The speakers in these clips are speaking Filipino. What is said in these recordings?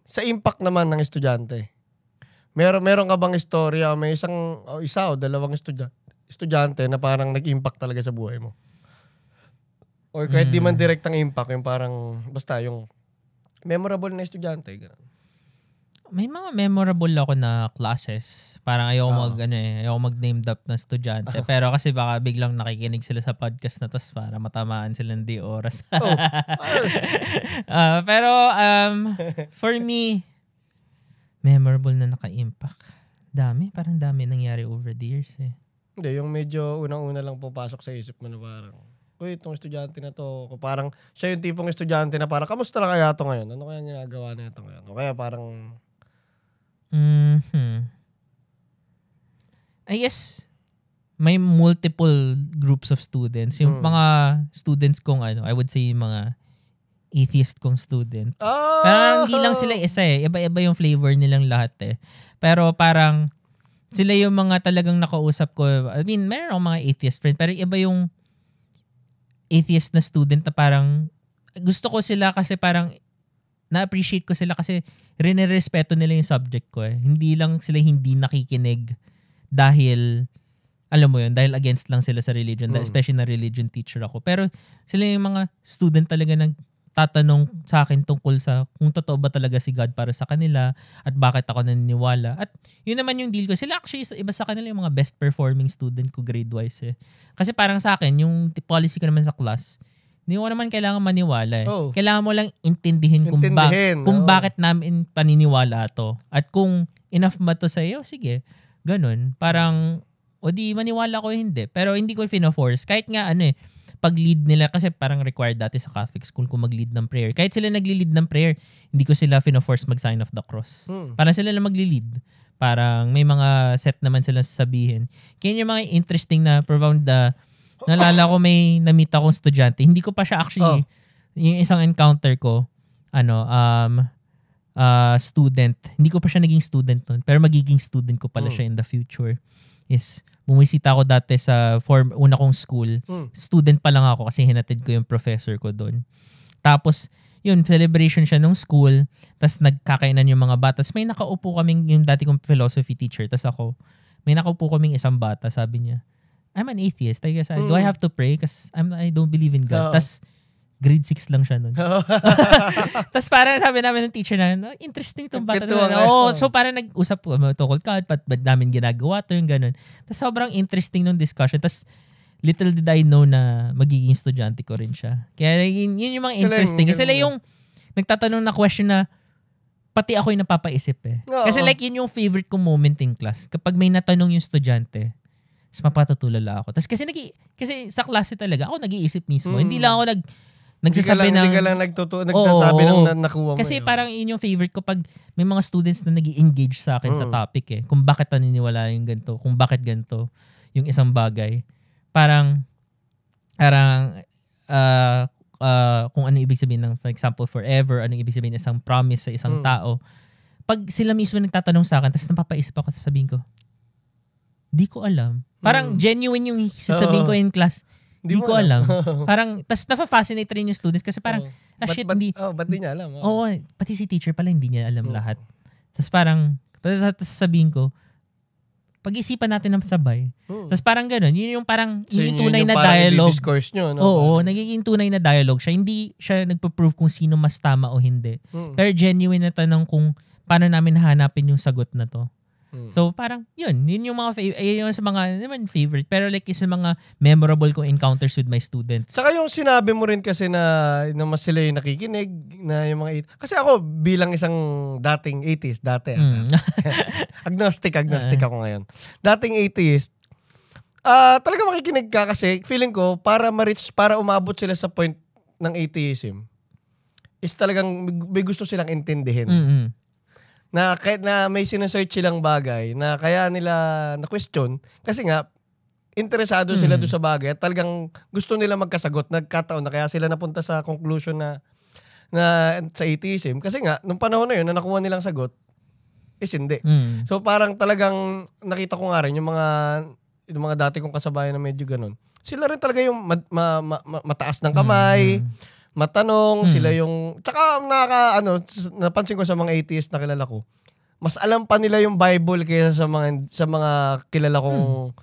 sa impact naman ng estudyante. Meron ka bang istorya, may isa o dalawang estudyante na parang nag-impact talaga sa buhay mo? Or kahit di man direktang impact, yung parang, basta yung memorable na estudyante. Ganun. May mga memorable ako na classes. Parang ayoko mag-name drop na estudyante. Pero kasi baka biglang nakikinig sila sa podcast na tas para matamaan sila ng di oras. Pero for me, memorable na naka-impact. Parang dami nangyari over the years eh. Hindi, yung medyo unang-una lang pupasok sa isip mo na parang, uy, itong estudyante na to, parang siya yung tipong estudyante na parang, kamusta na kaya ito ngayon? Ano kaya ginagawa na ito ngayon? O kaya parang... I guess, may multiple groups of students. Yung mga students kong I would say yung mga atheist kong student. Parang hindi lang sila isa eh. Iba-iba yung flavor nilang lahat eh. Pero parang sila yung mga talagang nakausap ko. I mean, meron akong mga atheist friend. Pero iba yung atheist na student na parang gusto ko sila kasi parang na-appreciate ko sila kasi rinirespeto nila yung subject ko eh. Hindi lang sila hindi nakikinig dahil, alam mo yun, dahil against lang sila sa religion. Especially na religion teacher ako. Pero sila yung mga student talaga nagtatanong sa akin tungkol sa kung totoo ba talaga si God para sa kanila at bakit ako naniniwala. At yun naman yung deal ko. Sila actually, iba sa kanila yung mga best performing student ko grade-wise eh. Kasi parang sa akin, yung policy ko naman sa class, hindi mo naman kailangan maniwala eh. Kailangan mo lang intindihin kung bakit namin paniniwala to. At kung enough ba to sa'yo, sige. Ganun. Parang, o di maniwala ko hindi. Pero hindi ko fina-force. Kahit nga pag-lead nila, kasi parang required dati sa Catholic school kung mag-lead ng prayer. Kahit sila nagli-lead ng prayer, hindi ko sila fina-force mag-sign of the cross. Parang sila lang magli-lead. Parang may mga set naman sila sabihin. Kaya yung mga interesting na profound nalala ko may na-meet akong estudyante. Hindi ko pa siya actually, yung isang encounter ko, student. Hindi ko pa siya naging student nun. Pero magiging student ko pala siya in the future. Is, bumisita ako dati sa una kong school. Student pa lang ako kasi hinatid ko yung professor ko doon. Tapos, yun, celebration siya nung school. Tapos nagkakainan yung mga bata. Tapos may nakaupo kaming, yung dati kong philosophy teacher. Tapos ako, may nakaupo kaming isang bata. Sabi niya, I'm an atheist. I guess, do I have to pray? Because I don't believe in God. Tapos, grade 6 lang siya nun. Tapos parang sabi namin ng teacher na, interesting tong bata. So parang nag-usap tungkol God, ba't namin ginagawa to, yung ganun. Tapos sobrang interesting nung discussion. Tapos, little did I know na magiging estudyante ko rin siya. Kaya yun yung mga interesting. Kasi sila yung nagtatanong na question na, pati ako yung napapaisip eh. Kasi yun yung favorite kong moment in class. Kapag may natanong yung estudyante, mas mapatutulala ako. Tapos kasi sa klase talaga, ako nag-iisip mismo. Hindi lang ako nagsasabi ng... Hindi ka lang nagsasabi ng nakuha mo. Kasi parang yun yung favorite ko pag may mga students na nag-i-engage sa akin sa topic eh. Kung bakit naniniwala yung ganito, kung bakit ganito yung isang bagay. Parang kung ano ibig sabihin ng, for example, forever, ano ibig sabihin ng isang promise sa isang tao. Pag sila mismo nagtatanong sa akin, tapos napapaisip ako, sasabihin ko, di ko alam. Parang genuine yung sasabihin ko in class. Di ko alam. Parang, tas nafa-fascinate rin yung students kasi parang, ba't di niya alam? Oo, pati si teacher pala hindi niya alam lahat. Tas parang, sasabihin ko, pag-isipan natin ng sabay. Tas parang ganun. Yun yung parang, yun yung tunay na dialogue. Discourse nyo, no? Oo, nagiging tunay na dialogue siya. Hindi siya nagpo-prove kung sino mas tama o hindi. Pero genuine na tanong kung paano namin hahanapin yung sagot na to. So parang yun yung mga yun sa mga naman favorite, pero sa mga memorable kong encounters with my students. Saka yung sinabi mo rin kasi na mas sila yung nakikinig na yung mga kasi ako bilang isang dating atheist agnostic ako ngayon. Dating atheist, talaga makikinig ka kasi feeling ko para umabot sila sa point ng atheism is talagang may gusto silang intindihin. Na kahit na may sinesearch silang bagay na kaya nila na-question kasi nga interesado sila doon sa bagay at talagang gusto nila magkasagot. Nagkataon na kaya sila napunta sa conclusion na sa atheism kasi nga nung panahon na yun na nakuha nilang sagot is hindi. So parang talagang nakita ko nga rin yung mga dati kong kasabayan na medyo ganun. Sila rin talaga yung mataas ng kamay, matanong, sila yung, tsaka napansin ko sa mga atheist na kilala ko, mas alam pa nila yung Bible kaysa sa mga kilala kong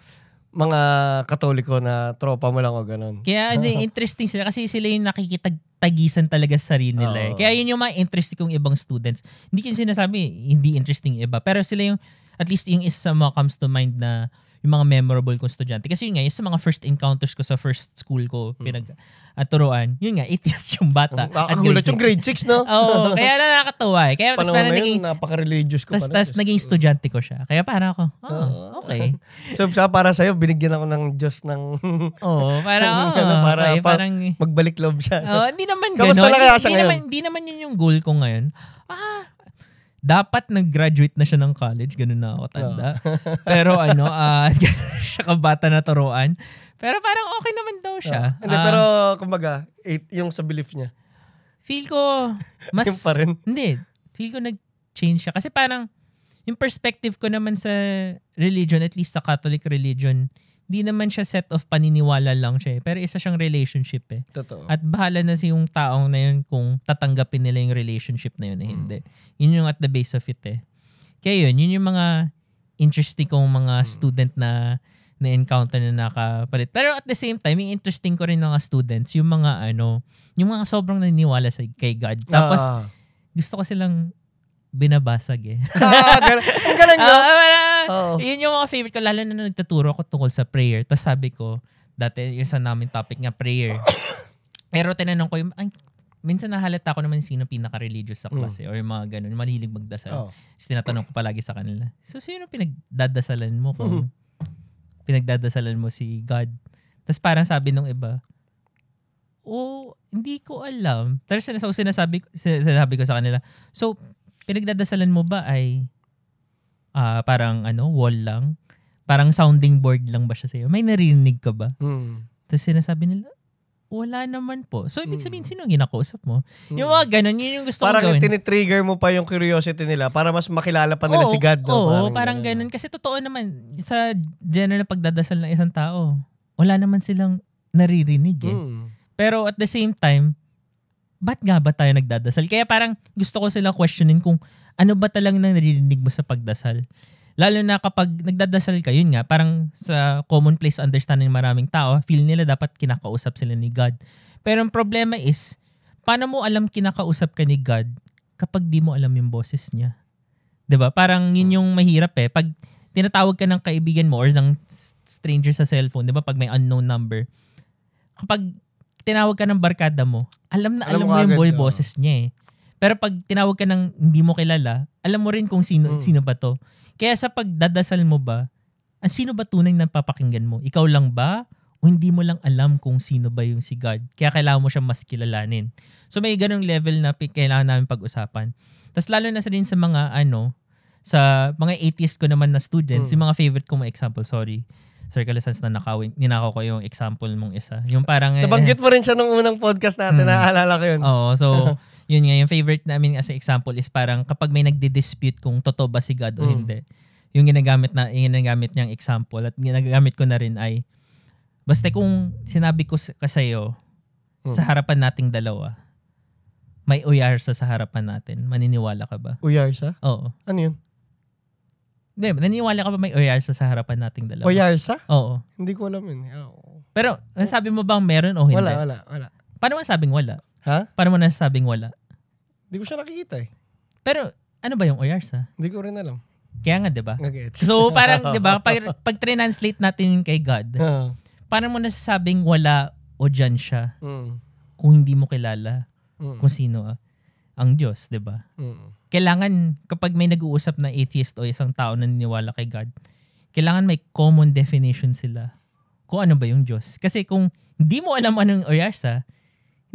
mga Katoliko na tropa mo lang o ganun. Kaya interesting sila kasi sila yung nakikitagisan talaga sa sarili nila. Kaya yun yung mga interesting kong ibang students. Hindi ko yung sinasabi, hindi interesting yung iba. Pero sila yung, at least yung isa mga comes to mind na yung mga memorable kong estudyante. Kasi yun nga, yung sa mga first encounters ko sa first school ko, pinag-turuan, yun nga, atheist yung bata. Nakagulat yung grade 6, no? Oo, kaya nakakatuwa eh. Kaya panahon na yun, napaka-religious ko. Tapos naging estudyante ko siya. Kaya parang ako, okay. So, para sa'yo, binigyan ako ng Diyos ng... Oo, parang, para parang magbalik loob siya. Hindi naman gano'n. Kamusta na kaya siya ngayon? Hindi naman yun yung goal ko ngayon. Dapat nag-graduate na siya ng college, ganun na ako tanda. Pero siya kabata na turuan. Pero parang okay naman daw siya. Hindi, pero kumbaga, yung sa belief niya. Feel ko, mas... yung pa rin? Hindi. Feel ko nag-change siya. Kasi parang, yung perspective ko naman sa religion, at least sa Catholic religion, di naman siya set of paniniwala lang siya. Pero isa siyang relationship eh. Totoo. At bahala na yung taong na yun kung tatanggapin nila yung relationship na yun eh, hindi. Yun yung at the base of it eh. Kaya yun yung mga interesting kong mga student na encounter na nakapalit. Pero at the same time, yung interesting ko rin ng mga students, yung mga yung mga sobrang naniniwala kay God. Tapos gusto ko silang binabasag eh. Ang galing no? Yun yung mga favorite ko, lalo na nagtuturo ako tungkol sa prayer. Tapos sabi ko, dati yung sa namin topic nga prayer. Pero tinanong ko, minsan nahalata ko naman sino pinaka-religious sa klase or yung mga ganun, mahilig magdasal. Tapos tinatanong ko palagi sa kanila, so sino pinagdadasalan mo kung pinagdadasalan mo si God? Tapos parang sabi nung iba, hindi ko alam. Tapos sinasabi ko sa kanila, so pinagdadasalan mo ba ay parang wall lang? Parang sounding board lang ba siya sa'yo? May narinig ka ba? Tapos sinasabi nila, wala naman po. So, ibig sabihin, sino ang ginakausap mo? Yung mga ganun, yun yung gusto kong gawin. Parang tinitrigger mo pa yung curiosity nila para mas makilala pa nila si God. Oo, parang ganun. Kasi totoo naman, sa general na pagdadasal ng isang tao, wala naman silang naririnig eh. Pero at the same time, ba't nga ba tayo nagdadasal? Kaya parang gusto ko silang questionin kung ano ba talagang naririnig mo sa pagdasal. Lalo na kapag nagdadasal ka, yun nga, parang sa commonplace understanding ng maraming tao, feel nila dapat kinakausap sila ni God. Pero ang problema is, paano mo alam kinakausap ka ni God kapag di mo alam yung boses niya? 'Di ba? Parang yun yung mahirap eh. Pag tinatawag ka ng kaibigan mo or ng stranger sa cellphone, 'di ba? Pag may unknown number, kapag tinawag ka ng barkada mo, alam mo yung boses niya eh. Pero pag tinawag ka ng hindi mo kilala, alam mo rin kung sino ba to. Kaya sa pagdadasal mo ba, sino ba tunay na papakinggan mo? Ikaw lang ba? O hindi mo lang alam kung sino ba yung si God? Kaya kailangan mo siya mas kilalanin. So may ganung level na kailangan namin pag-usapan. Tapos lalo na din sa mga sa mga atheist ko naman na students, yung mga favorite kong example, sorry. Sir Calasans na ninakaw ko yung example mong isa. Yung parang... Nabanggit mo rin siya nung unang podcast natin, naaalala ko yun. Oo, so yun nga, yung favorite namin as example is parang kapag may nagdi-dispute kung totoo ba si God o hindi, yung ginagamit niyang example at ginagamit ko na rin ay, basta kung sinabi ko sa'yo, sa harapan nating dalawa, may uyarsa sa harapan natin, maniniwala ka ba? Uyarsa? Oo. Ano yun? Hindi, naniniwala ka ba may uyarsa sa harapan nating dalawa? Uyarsa? Oo. Hindi ko alam yun. Pero, sabi mo bang meron o hindi? Wala. Paano mo nasabing wala? Ha? Paano mo nasabing wala? Hindi ko siya nakikita eh. Pero, ano ba yung uyarsa? Hindi ko rin alam. Kaya nga, di ba? Nag-gets. So, parang, di ba, pag translate natin kay God, paano mo nasasabing wala o dyan siya kung hindi mo kilala kung sino ang Diyos, di ba? Kailangan, kapag may nag-uusap na atheist o isang tao na naniniwala kay God, kailangan may common definition sila kung ano ba yung Diyos. Kasi kung hindi mo alam anong uyarsa,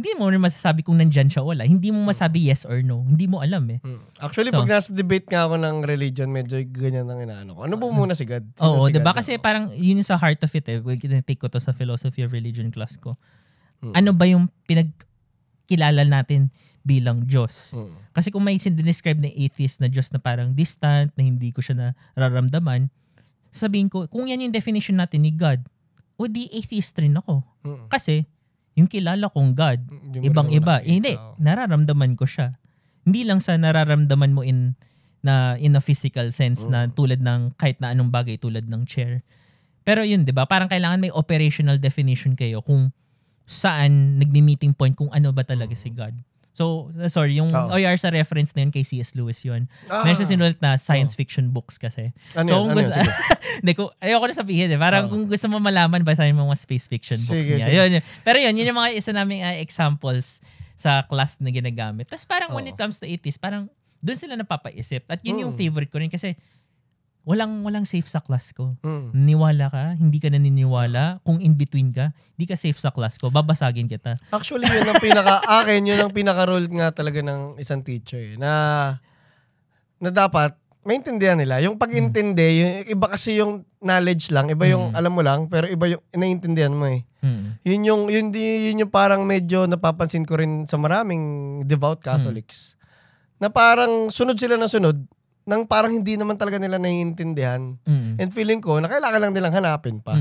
hindi mo rin masasabi kung nandyan siya o wala. Hindi mo masabi yes or no. Hindi mo alam eh. Actually, pag nasa debate nga ako ng religion, medyo ganyan ang inaano ko. Ano ba muna si God? Oo, si diba? God kasi parang yun sa heart of it eh. We'll take ko to sa philosophy of religion class ko. Ano ba yung pinagkilala natin bilang Diyos? Kasi kung may describe na atheist na Diyos na parang distant, na hindi ko siya nararamdaman, sabihin ko, kung yan yung definition natin ni God, o di atheist rin ako. Kasi, yung kilala kong God, ibang-iba. Hindi, nararamdaman ko siya. Hindi lang sa nararamdaman mo in a physical sense na tulad ng kahit na anong bagay tulad ng chair. Pero yun, 'di ba? Parang kailangan may operational definition kayo kung saan nagmi-meeting point kung ano ba talaga si God. So, sorry, yung OR sa reference na yun kay C.S. Lewis yun. Meron siya sinulat na science fiction books kasi. Ayoko na sabihin Parang kung gusto mo malaman, basahin mo mga space fiction books niya. Yun. Pero yun yung mga isa naming examples sa class na ginagamit. Tapos parang when it comes to atheist, parang doon sila napapaisip. At yun yung favorite ko rin kasi walang safe sa class ko. Niniwala ka, hindi ka naniniwala, kung in between ka, hindi ka safe sa class ko, babasagin kita. Actually, yun ang pinaka-role nga talaga ng isang teacher na dapat maintindihan nila. Yung pag-intindi, yung iba kasi yung knowledge lang, iba yung alam mo lang, pero iba yung naiintindihan mo eh. Yun yung parang medyo napapansin ko rin sa maraming devout Catholics. Na parang sunod sila na sunod, nang parang hindi naman talaga nila naiintindihan. And feeling ko na kailangan lang nilang hanapin pa.